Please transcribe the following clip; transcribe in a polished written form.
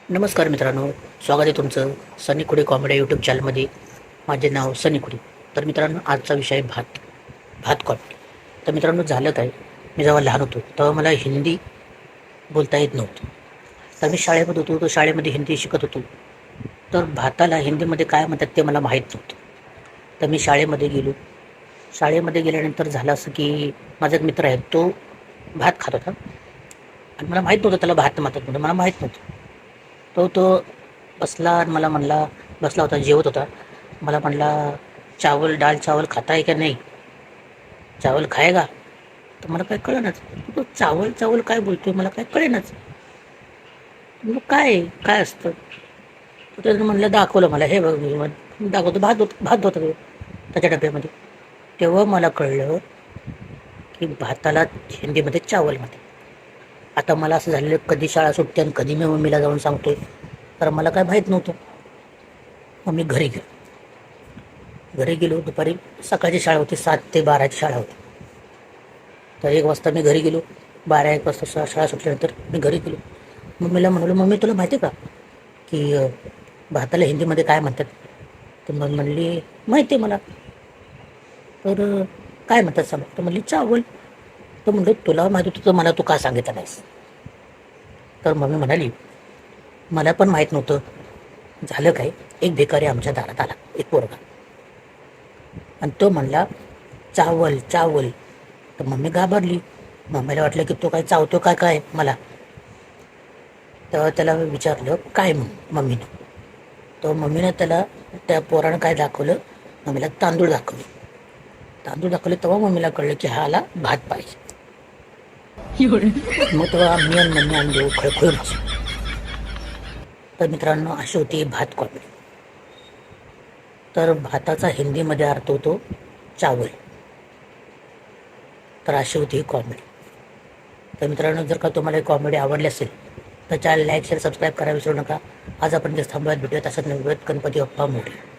नमस्कार मित्रांनो, स्वागत आहे तुमचं सनी खुडे कॉमेडी यूट्यूब चॅनलमध्ये. माझे नाव सनी खुडे. तर मित्रांनो, आजचा विषय आहे भात कॉमेडी. तर मित्रांनो, झालं काय, मी जेव्हा लहान होतो तेव्हा मला हिंदी बोलता येत नव्हतं. तर मी शाळेमध्ये होतो, तर शाळेमध्ये हिंदी शिकत होतो. तर भाताला हिंदीमध्ये काय म्हणतात ते मला माहीत नव्हतं. तर मी शाळेमध्ये गेल्यानंतर झालं असं की माझा एक मित्र आहे, तो भात खात होता आणि मला माहीत नव्हतं त्याला भात म्हणतात म्हणून, मला माहीत नव्हतं. तो बसला आणि मला म्हणला, बसला होता, जेवत होता, मला म्हणला, दाल चावल खाता है क्या नहीं, चावल खाएगा? तर मला काय कळेनाच, तो चावल चावल काय बोलतोय, मला काय कळेनाच. मग काय असतं. तर त्यानं म्हणलं, दाखवलं मला, हे बघ, मी दाखवतो, भात होता त्याच्या डब्यामध्ये. तेव्हा मला कळलं की भाताला हिंदीमध्ये चावल म्हणतात. आता मला असं झालेलं, कधी शाळा सुटते आणि कधी मी मम्मीला जाऊन सांगतोय, तर मला काय माहीत नव्हतं. मग मी घरी गेलो दुपारी. सकाळची शाळा होती, 7 ते 12ची शाळा होती. तर 1 वाजता मी घरी गेलो. 12-1 वाजता शाळा सुटल्यानंतर मी घरी गेलो. मम्मीला म्हणालो, मम्मी तुला माहिती आहे का की भाताला हिंदीमध्ये काय म्हणतात? तर मग म्हणली, माहिती आहे मला. तर काय म्हणतात सांग. तर म्हणली, चावल. तर म्हणलं, तुला माहिती होतं तर मला तू का सांगितलं नाहीस? तर मम्मी म्हणाली, मला पण माहीत नव्हतं. झालं काय, एक भिकारी आमच्या दारात आला, एक पोरगा, आणि तो म्हणला, चावल चावल. तर मम्मी घाबरली. मम्मीला वाटलं की तो काय चावतो काय मला. तेव्हा त्याला विचारलं काय म्हणून मम्मीनं. तर मम्मीनं त्या पोरानं काय दाखवलं, मम्मीला तांदूळ दाखवले. तेव्हा मम्मीला कळलं की ह्याला भात पाहिजे. मग तेव्हा मी आणि मम्मी आम्ही खळखळून हसलो. तर मित्रांनो, अशी होती भात कॉमेडी. तर भाताचा हिंदीमध्ये अर्थ होतो चावल. तर अशी होती ही कॉमेडी. तर मित्रांनो, जर का तुम्हाला ही कॉमेडी आवडली असेल तर चॅनल लाईक, शेअर, सबस्क्राईब करायला विसरू नका. आज आपण जे थांबूयात, भेटूयात असं नवीन. गणपती बाप्पा मोरया.